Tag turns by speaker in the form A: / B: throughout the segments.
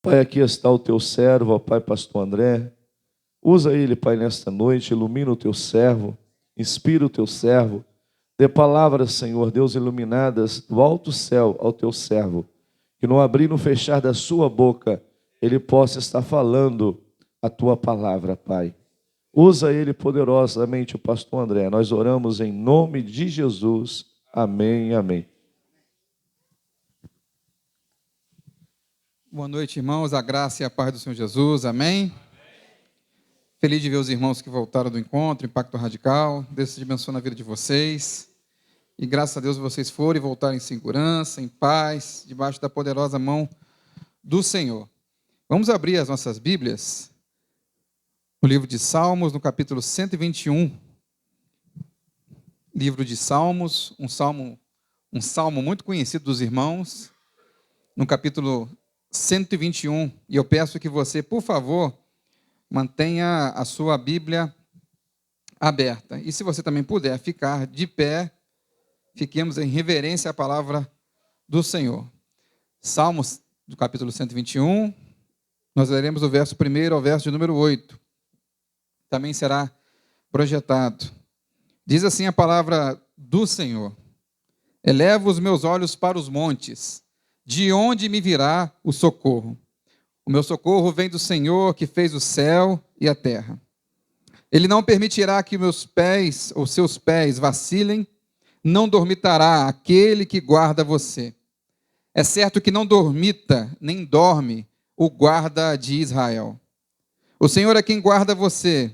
A: Pai, aqui está o teu servo, ó Pai, pastor André. Usa ele, Pai, nesta noite, ilumina o teu servo, inspira o teu servo. Dê palavras, Senhor Deus, iluminadas do alto céu ao teu servo. Que no abrir e no fechar da sua boca, ele possa estar falando a tua palavra, Pai. Usa ele poderosamente, o pastor André. Nós oramos em nome de Jesus. Amém, amém.
B: Boa noite, irmãos. A graça e a paz do Senhor Jesus. Amém. Feliz de ver os irmãos que voltaram do encontro, Impacto Radical. Deus te abençoe na vida de vocês. E graças a Deus vocês foram e voltaram em segurança, em paz, debaixo da poderosa mão do Senhor. Vamos abrir as nossas Bíblias no livro de Salmos, no capítulo 121. Livro de Salmos, um salmo muito conhecido dos irmãos, no capítulo 121. E eu peço que você, por favor, mantenha a sua Bíblia aberta. E se você também puder ficar de pé, fiquemos em reverência à palavra do Senhor. Salmos do capítulo 121, nós leremos o verso 1 ao verso de número 8. Também será projetado. Diz assim a palavra do Senhor: Elevo os meus olhos para os montes, de onde me virá o socorro? O meu socorro vem do Senhor, que fez o céu e a terra. Ele não permitirá que meus pés ou seus pés vacilem, não dormitará aquele que guarda você. É certo que não dormita, nem dorme o guarda de Israel. O Senhor é quem guarda você.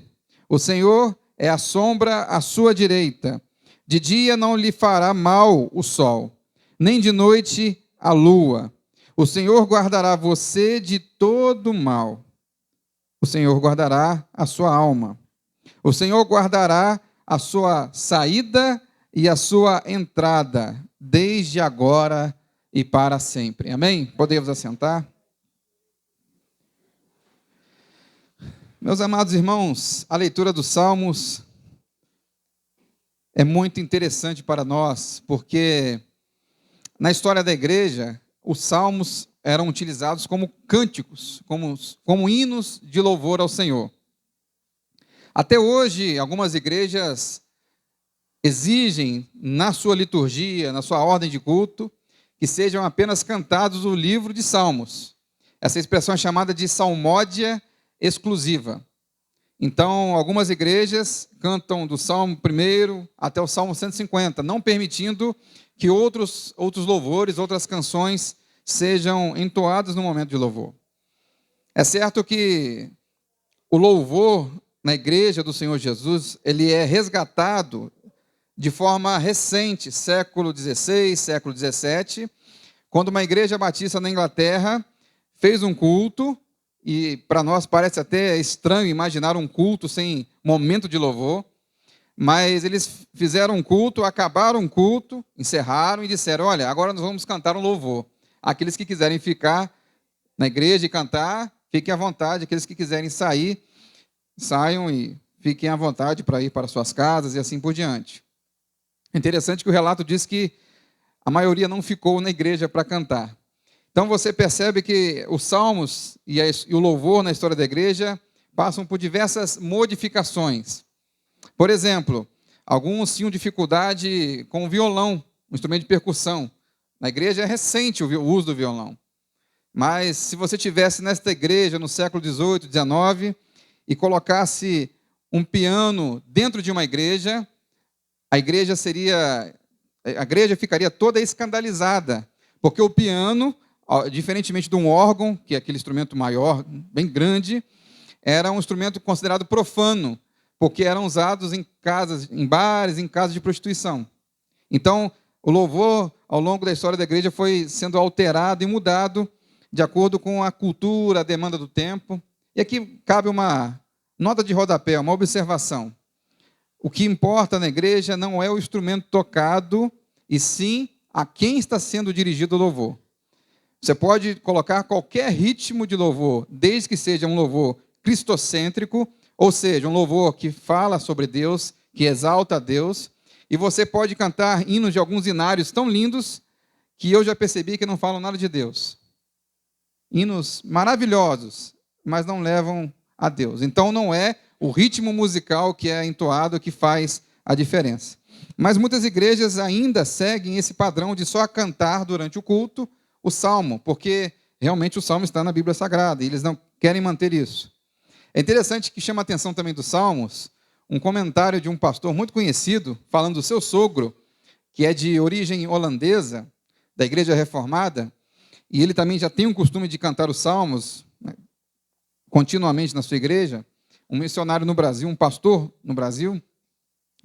B: O Senhor é a sombra à sua direita. De dia não lhe fará mal o sol, nem de noite a lua. O Senhor guardará você de todo mal. O Senhor guardará a sua alma. O Senhor guardará a sua saída e a sua entrada, desde agora e para sempre. Amém? Podemos assentar? Meus amados irmãos, a leitura dos Salmos é muito interessante para nós, porque na história da igreja, os salmos eram utilizados como cânticos, como hinos de louvor ao Senhor. Até hoje, algumas igrejas exigem na sua liturgia, na sua ordem de culto, que sejam apenas cantados o livro de Salmos. Essa expressão é chamada de salmódia exclusiva. Então, algumas igrejas cantam do Salmo 1 até o Salmo 150, não permitindo que outros louvores, outras canções sejam entoadas no momento de louvor. É certo que o louvor na igreja do Senhor Jesus, ele é resgatado de forma recente, século XVI, século XVII, quando uma igreja batista na Inglaterra fez um culto, e para nós parece até estranho imaginar um culto sem momento de louvor, mas eles fizeram um culto, acabaram um culto, encerraram e disseram: olha, agora nós vamos cantar um louvor. Aqueles que quiserem ficar na igreja e cantar, fiquem à vontade. Aqueles que quiserem sair, saiam e fiquem à vontade para ir para suas casas e assim por diante. Interessante que o relato diz que a maioria não ficou na igreja para cantar. Então você percebe que os salmos e o louvor na história da igreja passam por diversas modificações. Por exemplo, alguns tinham dificuldade com o violão, um instrumento de percussão. Na igreja é recente o uso do violão. Mas se você tivesse nesta igreja no século XVIII, XIX e colocasse um piano dentro de uma igreja, a igreja ficaria toda escandalizada, porque o piano, diferentemente de um órgão, que é aquele instrumento maior, bem grande, era um instrumento considerado profano, porque eram usados em casas, em bares, em casas de prostituição. Então, o louvor, ao longo da história da igreja, foi sendo alterado e mudado de acordo com a cultura, a demanda do tempo. E aqui cabe uma nota de rodapé, uma observação. O que importa na igreja não é o instrumento tocado, e sim a quem está sendo dirigido o louvor. Você pode colocar qualquer ritmo de louvor, desde que seja um louvor cristocêntrico, ou seja, um louvor que fala sobre Deus, que exalta a Deus, e você pode cantar hinos de alguns hinários tão lindos que eu já percebi que não falam nada de Deus. hinos maravilhosos, mas não levam a Deus. Então não é o ritmo musical que é entoado que faz a diferença. Mas muitas igrejas ainda seguem esse padrão de só cantar durante o culto o salmo, porque realmente o salmo está na Bíblia Sagrada e eles não querem manter isso. É interessante que chama a atenção também dos salmos um comentário de um pastor muito conhecido, falando do seu sogro, que é de origem holandesa, da Igreja Reformada, e ele também já tem um costume de cantar os salmos, né, continuamente na sua igreja. Um missionário no Brasil, um pastor no Brasil,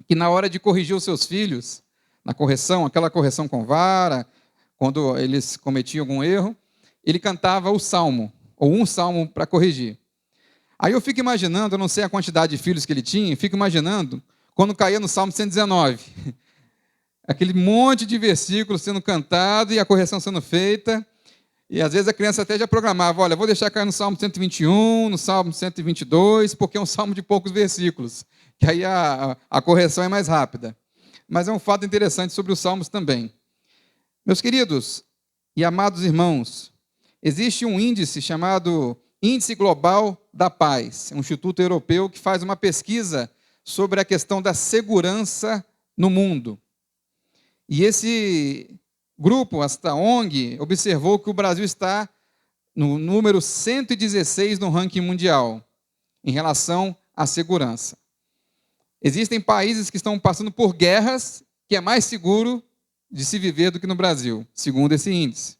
B: que na hora de corrigir os seus filhos, na correção, aquela correção com vara, quando eles cometiam algum erro, ele cantava o salmo, ou um salmo para corrigir. Aí eu fico imaginando, eu não sei a quantidade de filhos que ele tinha, fico imaginando quando caía no Salmo 119. Aquele monte de versículos sendo cantado e a correção sendo feita. E às vezes a criança até já programava, olha, vou deixar cair no Salmo 121, no Salmo 122, porque é um salmo de poucos versículos, que aí a correção é mais rápida. Mas é um fato interessante sobre os salmos também. Meus queridos e amados irmãos, existe um índice chamado Índice Global da Paz, um instituto europeu que faz uma pesquisa sobre a questão da segurança no mundo. E esse grupo, esta ONG, observou que o Brasil está no número 116 no ranking mundial em relação à segurança. Existem países que estão passando por guerras que é mais seguro de se viver do que no Brasil, segundo esse índice.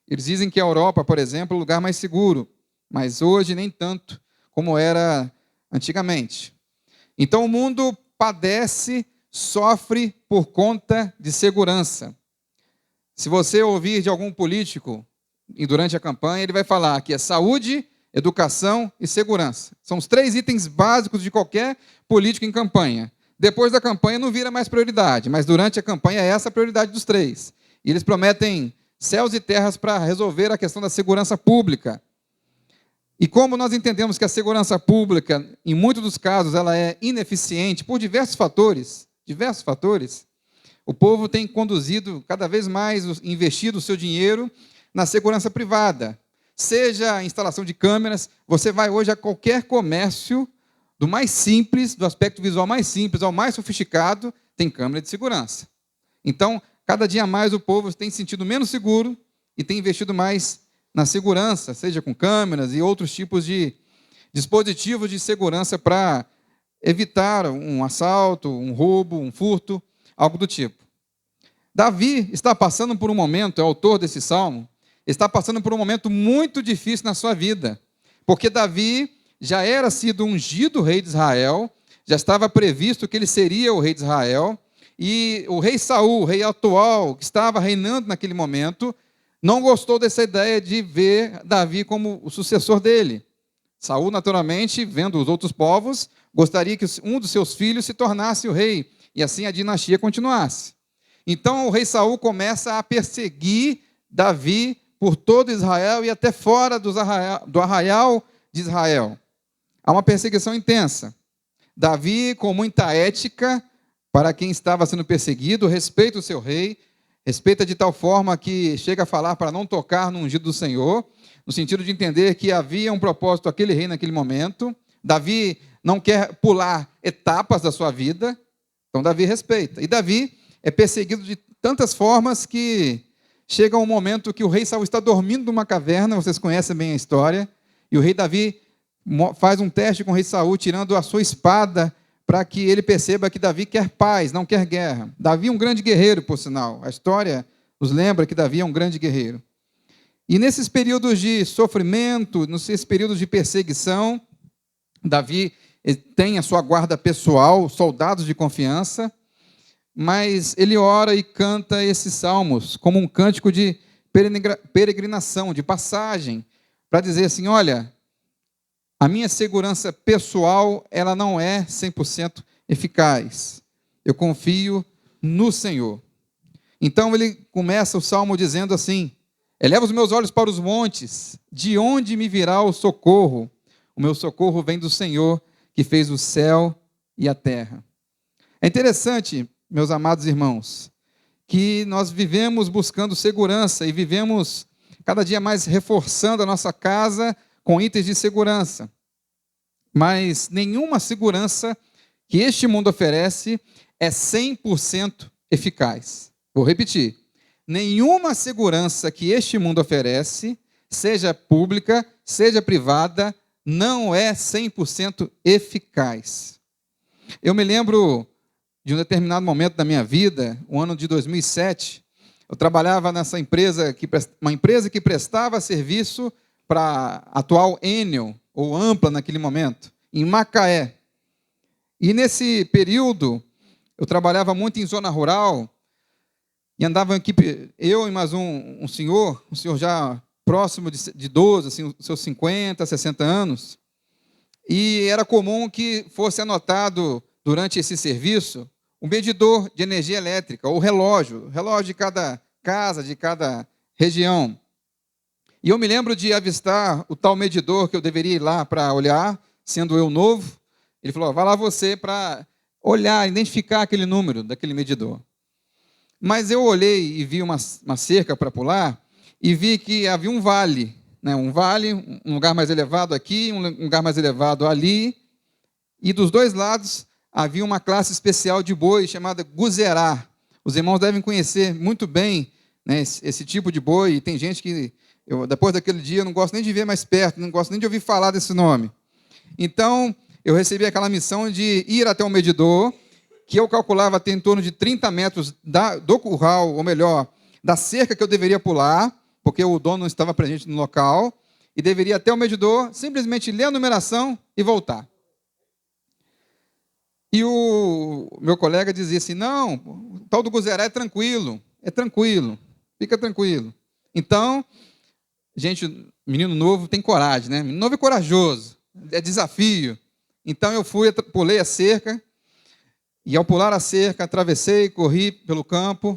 B: Eles dizem que a Europa, por exemplo, é o lugar mais seguro, mas hoje nem tanto como era antigamente. Então o mundo padece, sofre por conta de segurança. Se você ouvir de algum político e durante a campanha, ele vai falar que é saúde, educação e segurança. São os 3 itens básicos de qualquer político em campanha. Depois da campanha não vira mais prioridade, mas durante a campanha é essa a prioridade dos 3. E eles prometem céus e terras para resolver a questão da segurança pública. E como nós entendemos que a segurança pública, em muitos dos casos, ela é ineficiente por diversos fatores, o povo tem conduzido cada vez mais, investido o seu dinheiro na segurança privada. Seja a instalação de câmeras, você vai hoje a qualquer comércio, do mais simples, do aspecto visual mais simples ao mais sofisticado, tem câmera de segurança. Então, cada dia mais o povo tem se sentido menos seguro e tem investido mais na segurança, seja com câmeras e outros tipos de dispositivos de segurança para evitar um assalto, um roubo, um furto, algo do tipo. Davi está passando por um momento, é o autor desse salmo, está passando por um momento muito difícil na sua vida, porque Davi já era sido ungido rei de Israel, já estava previsto que ele seria o rei de Israel, e o rei Saul, o rei atual, que estava reinando naquele momento, não gostou dessa ideia de ver Davi como o sucessor dele. Saul, naturalmente, vendo os outros povos, gostaria que um dos seus filhos se tornasse o rei, e assim a dinastia continuasse. Então o rei Saul começa a perseguir Davi por todo Israel e até fora do arraial de Israel. Há uma perseguição intensa. Davi, com muita ética, para quem estava sendo perseguido, respeita o seu rei, respeita de tal forma que chega a falar para não tocar no ungido do Senhor, no sentido de entender que havia um propósito aquele rei naquele momento. Davi não quer pular etapas da sua vida, então Davi respeita. E Davi é perseguido de tantas formas que chega um momento que o rei Saul está dormindo numa caverna, vocês conhecem bem a história, e o rei Davi faz um teste com o rei Saul, tirando a sua espada, para que ele perceba que Davi quer paz, não quer guerra. Davi é um grande guerreiro, por sinal. A história nos lembra que Davi é um grande guerreiro. E nesses períodos de sofrimento, nesses períodos de perseguição, Davi tem a sua guarda pessoal, soldados de confiança, mas ele ora e canta esses salmos como um cântico de peregrinação, de passagem, para dizer assim, olha, a minha segurança pessoal, ela não é 100% eficaz. Eu confio no Senhor. Então ele começa o salmo dizendo assim, eleva os meus olhos para os montes, de onde me virá o socorro? O meu socorro vem do Senhor, que fez o céu e a terra. É interessante, meus amados irmãos, que nós vivemos buscando segurança e vivemos cada dia mais reforçando a nossa casa com itens de segurança. Mas nenhuma segurança que este mundo oferece é 100% eficaz. Vou repetir. Nenhuma segurança que este mundo oferece, seja pública, seja privada, não é 100% eficaz. Eu me lembro de um determinado momento da minha vida, o ano de 2007, eu trabalhava nessa empresa, uma empresa que prestava serviço para a atual Enel, ou Ampla naquele momento, em Macaé. E nesse período, eu trabalhava muito em zona rural, e andava em equipe, eu e mais um senhor já próximo de 12, assim, seus 50, 60 anos, e era comum que fosse anotado durante esse serviço um medidor de energia elétrica, ou relógio de cada casa, de cada região. E eu me lembro de avistar o tal medidor que eu deveria ir lá para olhar, sendo eu novo. Ele falou, vai lá você para olhar, identificar aquele número daquele medidor. Mas eu olhei e vi uma cerca para pular e vi que havia um vale, né? Um vale, um lugar mais elevado aqui, um lugar mais elevado ali. E dos dois lados havia uma classe especial de boi chamada guzerá. Os irmãos devem conhecer muito bem, né, esse tipo de boi. E tem gente que, depois daquele dia, eu não gosto nem de ver mais perto, não gosto nem de ouvir falar desse nome. Então, eu recebi aquela missão de ir até o medidor, que eu calculava ter em torno de 30 metros do curral, ou melhor, da cerca que eu deveria pular, porque o dono não estava presente no local, e deveria até o medidor, simplesmente ler a numeração e voltar. E o meu colega dizia assim, não, o tal do guzerá é tranquilo, fica tranquilo. Então, gente, menino novo tem coragem, né? Menino novo é corajoso, é desafio. Então eu pulei a cerca, e ao pular a cerca, atravessei, corri pelo campo,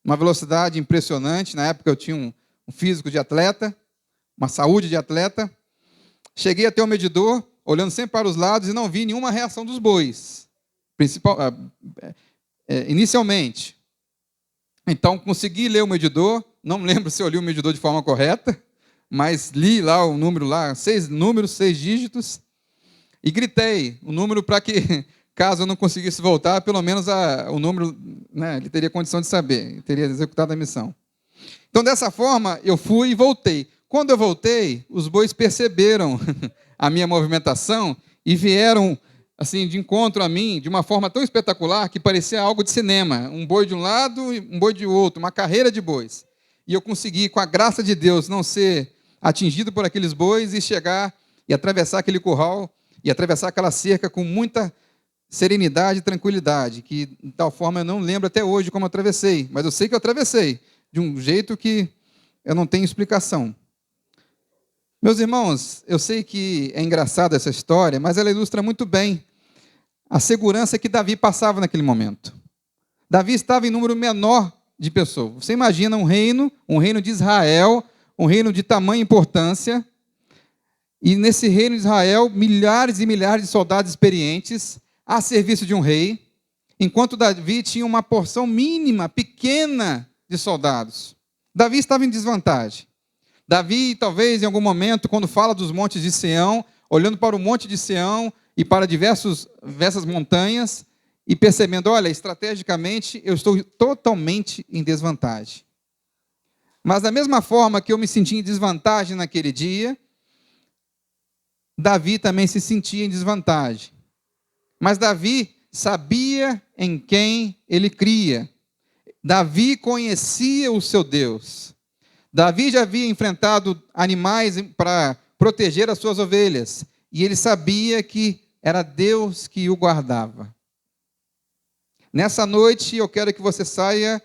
B: uma velocidade impressionante. Na época eu tinha um físico de atleta, uma saúde de atleta. Cheguei até o medidor, olhando sempre para os lados, e não vi nenhuma reação dos bois, inicialmente. Então consegui ler o medidor, não lembro se eu li o medidor de forma correta, mas li lá o número, 6 números, 6 dígitos, e gritei o número para que, caso eu não conseguisse voltar, pelo menos o número, né, ele teria condição de saber, teria executado a missão. Então, dessa forma, eu fui e voltei. Quando eu voltei, os bois perceberam a minha movimentação e vieram assim, de encontro a mim, de uma forma tão espetacular que parecia algo de cinema. Um boi de um lado e um boi de outro, uma carreira de bois. E eu consegui, com a graça de Deus, não ser atingido por aqueles bois e chegar e atravessar aquele curral e atravessar aquela cerca com muita serenidade e tranquilidade, que de tal forma eu não lembro até hoje como eu atravessei, mas eu sei que eu atravessei de um jeito que eu não tenho explicação. Meus irmãos, eu sei que é engraçada essa história, mas ela ilustra muito bem a segurança que Davi passava naquele momento. Davi estava em número menor de pessoas. Você imagina um reino de Israel, um reino de tamanha importância, e nesse reino de Israel, milhares e milhares de soldados experientes a serviço de um rei, enquanto Davi tinha uma porção mínima, pequena de soldados. Davi estava em desvantagem. Davi, talvez, em algum momento, quando fala dos montes de Sião, olhando para o monte de Sião e para diversas montanhas, e percebendo, olha, estrategicamente, eu estou totalmente em desvantagem. Mas da mesma forma que eu me senti em desvantagem naquele dia, Davi também se sentia em desvantagem. Mas Davi sabia em quem ele cria. Davi conhecia o seu Deus. Davi já havia enfrentado animais para proteger as suas ovelhas. E ele sabia que era Deus que o guardava. Nessa noite, eu quero que você saia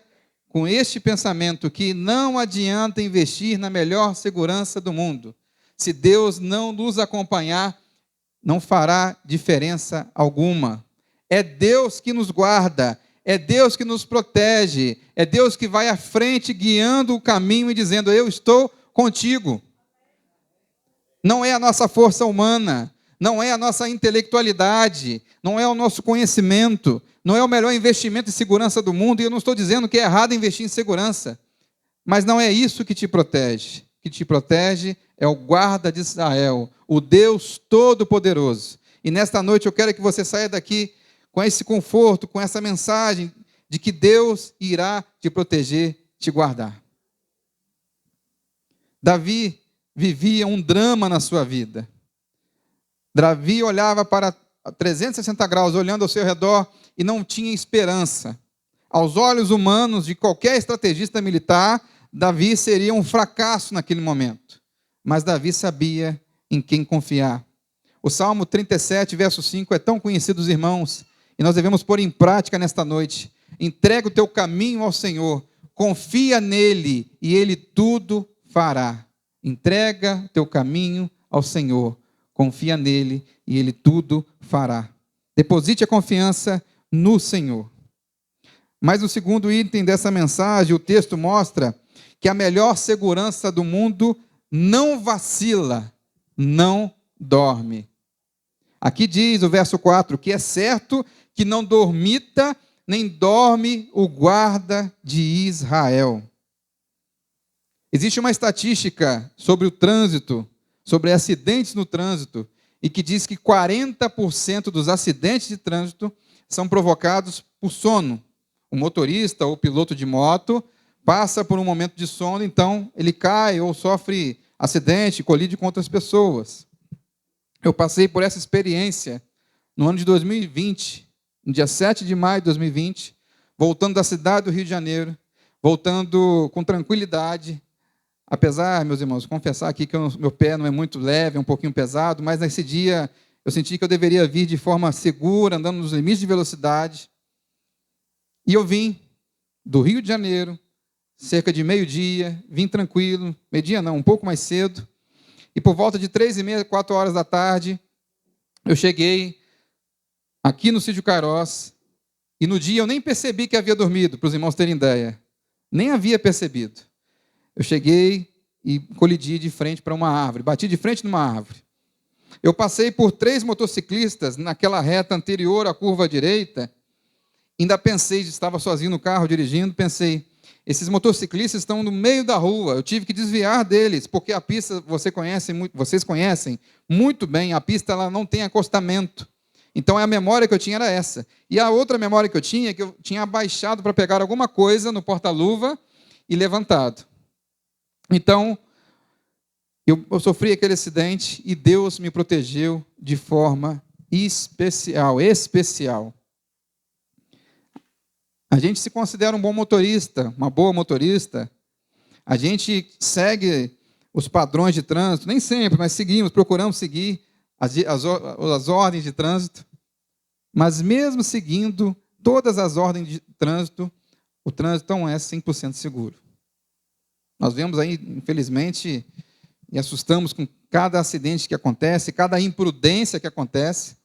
B: com este pensamento, que não adianta investir na melhor segurança do mundo. Se Deus não nos acompanhar, não fará diferença alguma. É Deus que nos guarda, é Deus que nos protege, é Deus que vai à frente guiando o caminho e dizendo, eu estou contigo. Não é a nossa força humana, não é a nossa intelectualidade, não é o nosso conhecimento, não é o melhor investimento em segurança do mundo, e eu não estou dizendo que é errado investir em segurança, mas não é isso que te protege. que te protege é o guarda de Israel, o Deus Todo-Poderoso. E nesta noite eu quero que você saia daqui com esse conforto, com essa mensagem de que Deus irá te proteger, te guardar. Davi vivia um drama na sua vida. Davi olhava para 360 graus, olhando ao seu redor, e não tinha esperança. Aos olhos humanos de qualquer estrategista militar, Davi seria um fracasso naquele momento. Mas Davi sabia em quem confiar. O Salmo 37, verso 5 é tão conhecido dos irmãos, e nós devemos pôr em prática nesta noite. Entrega o teu caminho ao Senhor, confia nele, e ele tudo fará. Entrega o teu caminho ao Senhor, confia nele, e ele tudo fará. Deposite a confiança no Senhor. Mas o segundo item dessa mensagem, o texto mostra que a melhor segurança do mundo não vacila, não dorme. Aqui diz o verso 4, que é certo que não dormita nem dorme o guarda de Israel. Existe uma estatística sobre o trânsito, sobre acidentes no trânsito, e que diz que 40% dos acidentes de trânsito são provocados por sono. O motorista ou o piloto de moto passa por um momento de sono, então ele cai ou sofre acidente, colide com outras pessoas. Eu passei por essa experiência no ano de 2020, no dia 7 de maio de 2020, voltando da cidade do Rio de Janeiro, voltando com tranquilidade, apesar, meus irmãos, confessar aqui que meu pé não é muito leve, é um pouquinho pesado, mas nesse dia eu senti que eu deveria vir de forma segura, andando nos limites de velocidade. E eu vim do Rio de Janeiro, cerca de meio-dia, vim tranquilo, meio-dia não, um pouco mais cedo, e por volta de 3h30, 4 horas da tarde, eu cheguei aqui no Sítio Cairós, e no dia eu nem percebi que havia dormido, para os irmãos terem ideia, nem havia percebido. Eu cheguei e colidi de frente para uma árvore, bati de frente numa árvore. Eu passei por 3 motociclistas naquela reta anterior à curva à direita, ainda pensei, estava sozinho no carro dirigindo, pensei, esses motociclistas estão no meio da rua, eu tive que desviar deles, porque a pista, vocês conhecem muito bem, a pista ela não tem acostamento. Então a memória que eu tinha era essa. E a outra memória que eu tinha é que eu tinha abaixado para pegar alguma coisa no porta-luva e levantado. Então, eu sofri aquele acidente e Deus me protegeu de forma especial. A gente se considera um bom motorista, uma boa motorista. A gente segue os padrões de trânsito, nem sempre, mas procuramos seguir as ordens de trânsito. Mas mesmo seguindo todas as ordens de trânsito, o trânsito não é 100% seguro. Nós vemos aí, infelizmente, e assustamos com cada acidente que acontece, cada imprudência que acontece,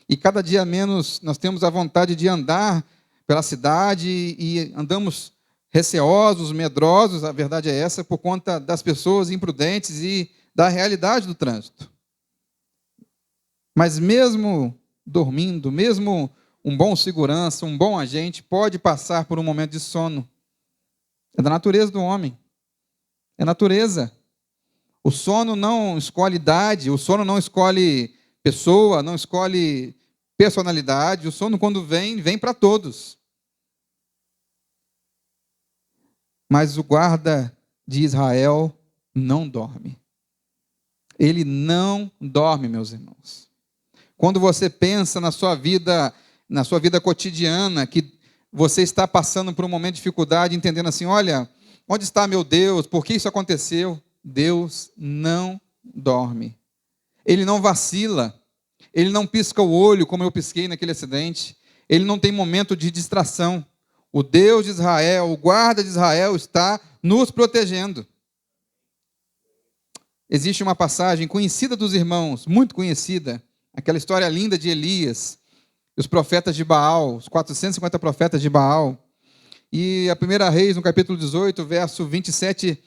B: e cada dia menos nós temos a vontade de andar pela cidade e andamos receosos, medrosos, a verdade é essa, por conta das pessoas imprudentes e da realidade do trânsito. Mas mesmo dormindo, mesmo um bom segurança, um bom agente, pode passar por um momento de sono. É da natureza do homem. É natureza. O sono não escolhe idade, o sono não escolhe pessoa, não escolhe personalidade. O sono, quando vem para todos. Mas o guarda de Israel não dorme. Ele não dorme, meus irmãos. Quando você pensa na sua vida cotidiana, que você está passando por um momento de dificuldade, entendendo assim, olha, onde está meu Deus? Por que isso aconteceu? Deus não dorme. Ele não vacila. Ele não pisca o olho, como eu pisquei naquele acidente. Ele não tem momento de distração. O Deus de Israel, o guarda de Israel, está nos protegendo. Existe uma passagem conhecida dos irmãos, muito conhecida, aquela história linda de Elias, os profetas de Baal, os 450 profetas de Baal. E a 1 Reis, no capítulo 18, verso 27,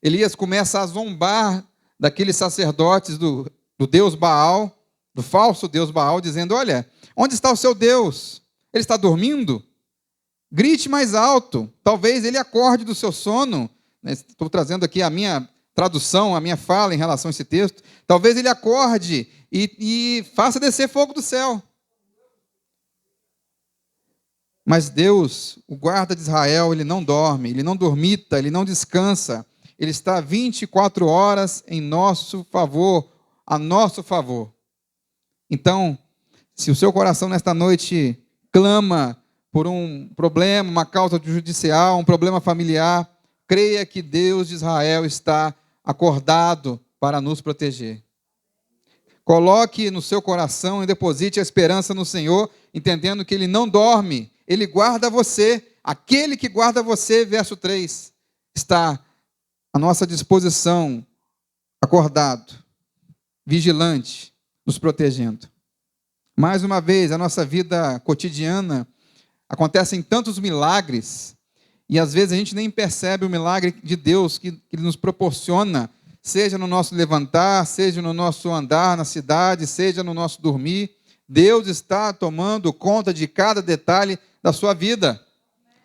B: Elias começa a zombar daqueles sacerdotes do Deus Baal, do falso Deus Baal, dizendo, olha, onde está o seu Deus? Ele está dormindo? Grite mais alto, talvez ele acorde do seu sono. Estou trazendo aqui a minha tradução, a minha fala em relação a esse texto, talvez ele acorde e faça descer fogo do céu. Mas Deus, o guarda de Israel, ele não dorme, ele não dormita, ele não descansa. Ele está 24 horas em nosso favor, a nosso favor. Então, se o seu coração nesta noite clama por um problema, uma causa judicial, um problema familiar, creia que Deus de Israel está acordado para nos proteger. Coloque no seu coração e deposite a esperança no Senhor, entendendo que Ele não dorme, Ele guarda você. Aquele que guarda você, verso 3, está à nossa disposição, acordado, vigilante, nos protegendo. Mais uma vez, a nossa vida cotidiana acontecem tantos milagres, e às vezes a gente nem percebe o milagre de Deus que Ele nos proporciona, seja no nosso levantar, seja no nosso andar na cidade, seja no nosso dormir. Deus está tomando conta de cada detalhe da sua vida.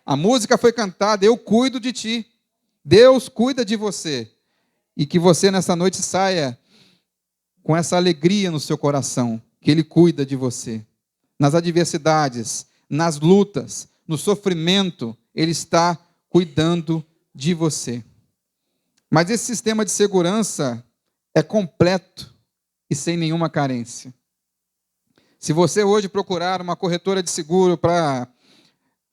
B: A música foi cantada, eu cuido de ti. Deus cuida de você. E que você nessa noite saia com essa alegria no seu coração, que Ele cuida de você. Nas adversidades, nas lutas, no sofrimento, Ele está cuidando de você. Mas esse sistema de segurança é completo e sem nenhuma carência. Se você hoje procurar uma corretora de seguro para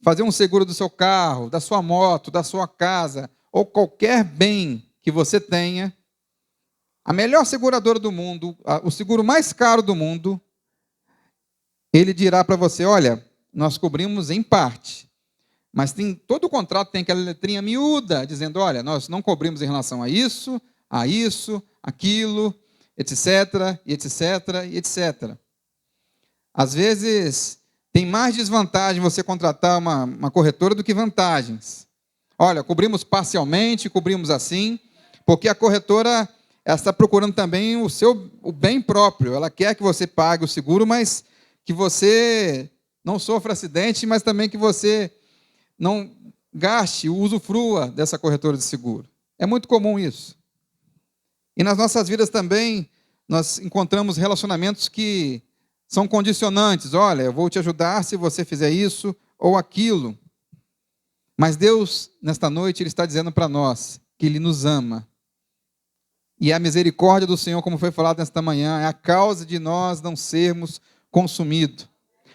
B: fazer um seguro do seu carro, da sua moto, da sua casa, ou qualquer bem que você tenha, a melhor seguradora do mundo, o seguro mais caro do mundo, ele dirá para você, olha, nós cobrimos em parte, mas todo o contrato tem aquela letrinha miúda, dizendo, olha, nós não cobrimos em relação a isso, aquilo, etc, etc, etc. Às vezes, tem mais desvantagem você contratar uma corretora do que vantagens. Olha, cobrimos parcialmente, cobrimos assim, porque a corretora ela está procurando também o bem próprio. Ela quer que você pague o seguro, mas que você não sofra acidente, mas também que você não gaste, usufrua dessa corretora de seguro. É muito comum isso. E nas nossas vidas também, nós encontramos relacionamentos que são condicionantes. Olha, eu vou te ajudar se você fizer isso ou aquilo. Mas Deus, nesta noite, Ele está dizendo para nós que Ele nos ama. E a misericórdia do Senhor, como foi falado nesta manhã, é a causa de nós não sermos consumidos.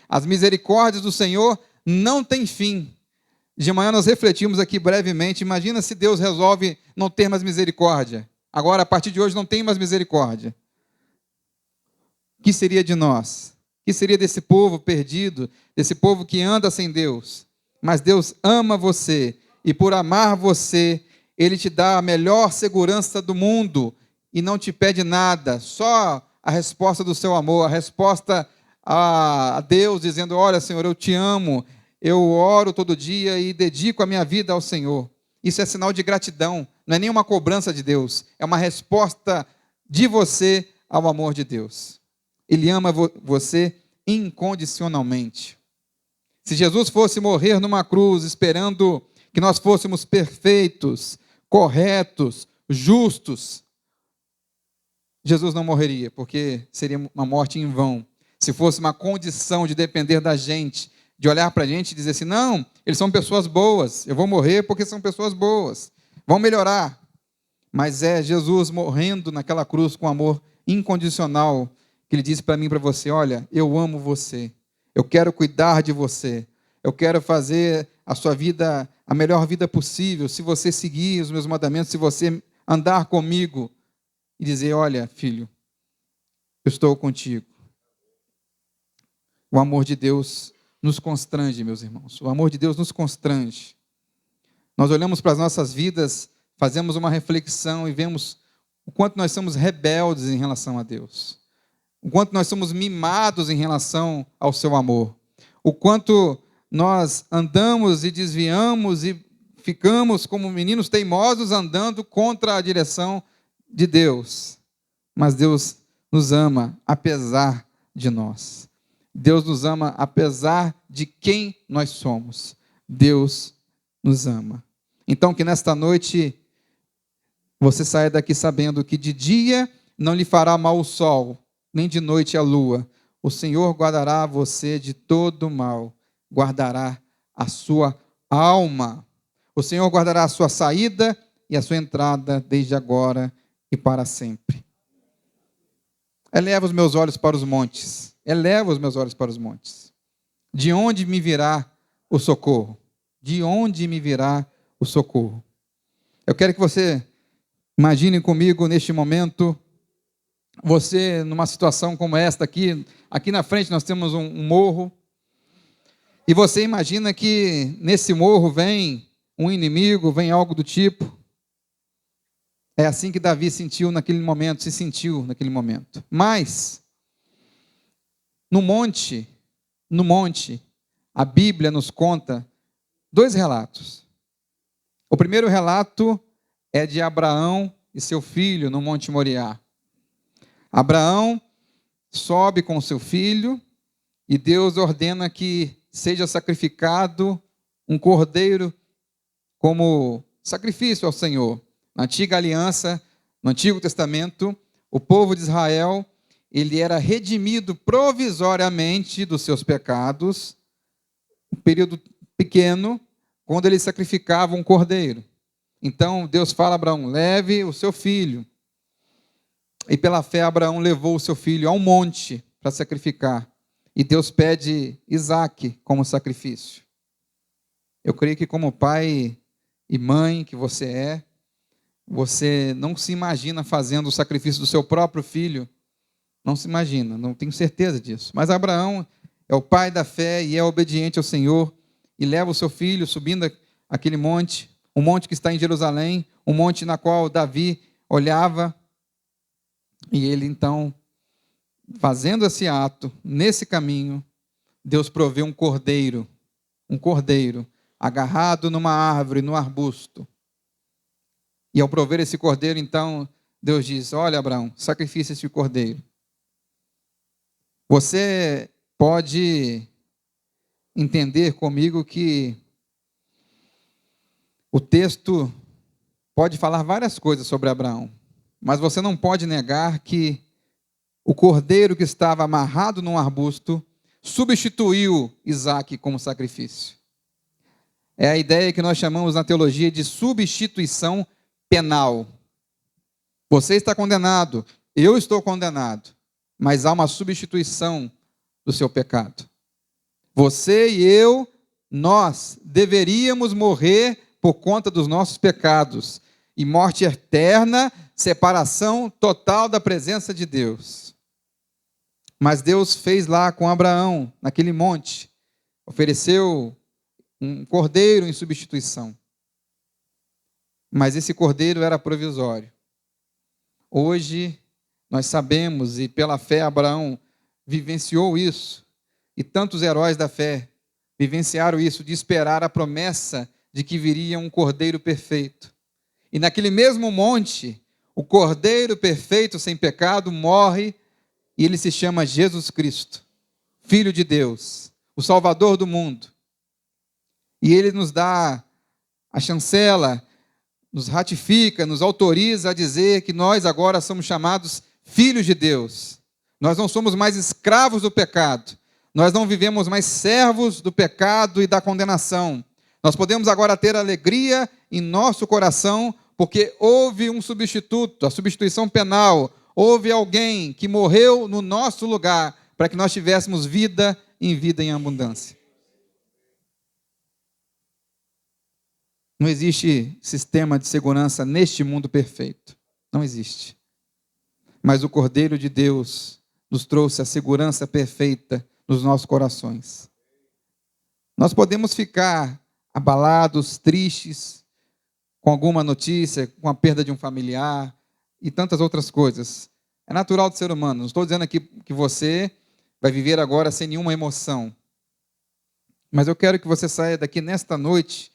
B: As misericórdias do Senhor não têm fim. De manhã nós refletimos aqui brevemente, imagina se Deus resolve não ter mais misericórdia. Agora, a partir de hoje, não tem mais misericórdia. O que seria de nós? O que seria desse povo perdido, desse povo que anda sem Deus? Mas Deus ama você, e por amar você, Ele te dá a melhor segurança do mundo, e não te pede nada, só a resposta do seu amor, a resposta a Deus, dizendo, olha, Senhor, eu te amo, eu oro todo dia e dedico a minha vida ao Senhor. Isso é sinal de gratidão, não é nenhuma cobrança de Deus, é uma resposta de você ao amor de Deus. Ele ama você incondicionalmente. Se Jesus fosse morrer numa cruz, esperando que nós fôssemos perfeitos, corretos, justos, Jesus não morreria, porque seria uma morte em vão. Se fosse uma condição de depender da gente, de olhar para a gente e dizer assim, não, eles são pessoas boas, eu vou morrer porque são pessoas boas, vão melhorar. Mas é Jesus morrendo naquela cruz com amor incondicional, que Ele disse para mim e para você, olha, eu amo você, eu quero cuidar de você, eu quero fazer a sua vida a melhor vida possível, se você seguir os meus mandamentos, se você andar comigo e dizer, olha, filho, eu estou contigo. O amor de Deus nos constrange, meus irmãos. O amor de Deus nos constrange. Nós olhamos para as nossas vidas, fazemos uma reflexão e vemos o quanto nós somos rebeldes em relação a Deus. O quanto nós somos mimados em relação ao seu amor. O quanto nós andamos e desviamos e ficamos como meninos teimosos andando contra a direção de Deus. Mas Deus nos ama apesar de nós. Deus nos ama apesar de quem nós somos. Deus nos ama. Então, que nesta noite você saia daqui sabendo que de dia não lhe fará mal o sol, nem de noite a lua. O Senhor guardará você de todo mal, guardará a sua alma. O Senhor guardará a sua saída e a sua entrada desde agora e para sempre. Eleva os meus olhos para os montes. Eleva os meus olhos para os montes. De onde me virá o socorro? De onde me virá o socorro? Eu quero que você imagine comigo neste momento, você numa situação como esta aqui. Aqui na frente nós temos um morro. E você imagina que nesse morro vem um inimigo, vem algo do tipo. É assim que Davi sentiu naquele momento, se sentiu naquele momento. Mas, no monte, a Bíblia nos conta 2 relatos. O primeiro relato é de Abraão e seu filho no Monte Moriá. Abraão sobe com seu filho e Deus ordena que seja sacrificado um cordeiro como sacrifício ao Senhor. Na antiga aliança, no Antigo Testamento, o povo de Israel, ele era redimido provisoriamente dos seus pecados, um período pequeno, quando ele sacrificava um cordeiro. Então, Deus fala a Abraão, leve o seu filho. E pela fé, Abraão levou o seu filho ao monte para sacrificar. E Deus pede Isaque como sacrifício. Eu creio que como pai e mãe que você não se imagina fazendo o sacrifício do seu próprio filho. Não se imagina, não tenho certeza disso. Mas Abraão é o pai da fé e é obediente ao Senhor e leva o seu filho subindo aquele monte, um monte que está em Jerusalém, um monte na qual Davi olhava. E ele então, fazendo esse ato, nesse caminho, Deus provê um cordeiro agarrado numa árvore, no arbusto. E ao prover esse cordeiro, então, Deus diz, olha, Abraão, sacrifica esse cordeiro. Você pode entender comigo que o texto pode falar várias coisas sobre Abraão, mas você não pode negar que o cordeiro que estava amarrado num arbusto substituiu Isaque como sacrifício. É a ideia que nós chamamos na teologia de substituição penal. Você está condenado, eu estou condenado, mas há uma substituição do seu pecado. Você e eu, nós deveríamos morrer por conta dos nossos pecados, e morte eterna, separação total da presença de Deus. Mas Deus fez lá com Abraão, naquele monte, ofereceu um cordeiro em substituição. Mas esse cordeiro era provisório. Hoje, nós sabemos, e pela fé Abraão vivenciou isso, e tantos heróis da fé vivenciaram isso, de esperar a promessa de que viria um cordeiro perfeito. E naquele mesmo monte, o cordeiro perfeito, sem pecado, morre, e ele se chama Jesus Cristo, Filho de Deus, o Salvador do mundo. E ele nos dá a chancela, nos ratifica, nos autoriza a dizer que nós agora somos chamados filhos de Deus. Nós não somos mais escravos do pecado. Nós não vivemos mais servos do pecado e da condenação. Nós podemos agora ter alegria em nosso coração, porque houve um substituto, a substituição penal. Houve alguém que morreu no nosso lugar para que nós tivéssemos vida em abundância. Não existe sistema de segurança neste mundo perfeito. Não existe. Mas o Cordeiro de Deus nos trouxe a segurança perfeita nos nossos corações. Nós podemos ficar abalados, tristes, com alguma notícia, com a perda de um familiar e tantas outras coisas. É natural do ser humano. Não estou dizendo aqui que você vai viver agora sem nenhuma emoção. Mas eu quero que você saia daqui nesta noite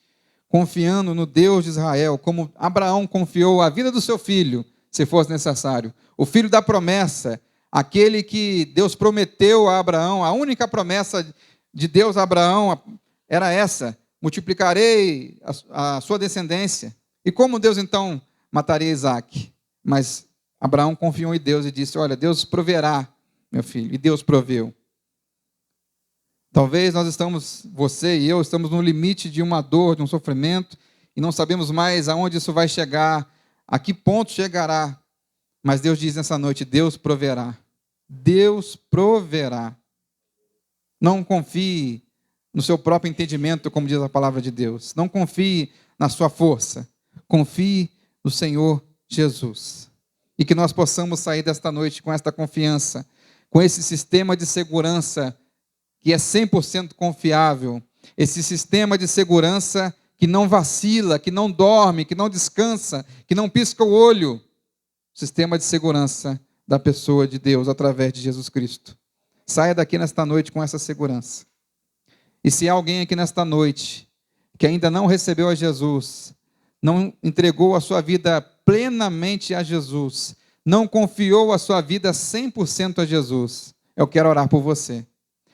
B: confiando no Deus de Israel, como Abraão confiou a vida do seu filho, se fosse necessário. O filho da promessa, aquele que Deus prometeu a Abraão, a única promessa de Deus a Abraão era essa: multiplicarei a sua descendência. E como Deus então mataria Isaac. Mas Abraão confiou em Deus e disse: olha, Deus proverá, meu filho. E Deus proveu. Talvez você e eu estamos no limite de uma dor, de um sofrimento, e não sabemos mais aonde isso vai chegar, a que ponto chegará. Mas Deus diz nessa noite: Deus proverá. Deus proverá. Não confie no seu próprio entendimento, como diz a palavra de Deus. Não confie na sua força. Confie no Senhor Jesus. E que nós possamos sair desta noite com esta confiança, com esse sistema de segurança que é 100% confiável, esse sistema de segurança que não vacila, que não dorme, que não descansa, que não pisca o olho. Sistema de segurança da pessoa de Deus através de Jesus Cristo. Saia daqui nesta noite com essa segurança. E se há alguém aqui nesta noite que ainda não recebeu a Jesus, não entregou a sua vida plenamente a Jesus, não confiou a sua vida 100% a Jesus, eu quero orar por você.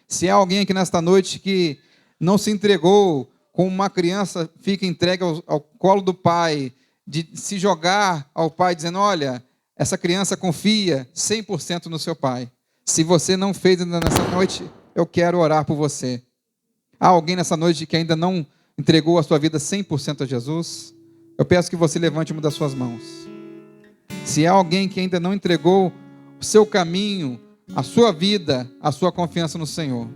B: Se há alguém aqui nesta noite que não se entregou, como uma criança fica entregue ao colo do pai, de se jogar ao pai dizendo: olha, essa criança confia 100% no seu pai. Se você não fez ainda nessa noite, eu quero orar por você. Há alguém nessa noite que ainda não entregou a sua vida 100% a Jesus? Eu peço que você levante uma das suas mãos. Se há alguém que ainda não entregou o seu caminho, a sua vida, a sua confiança no Senhor,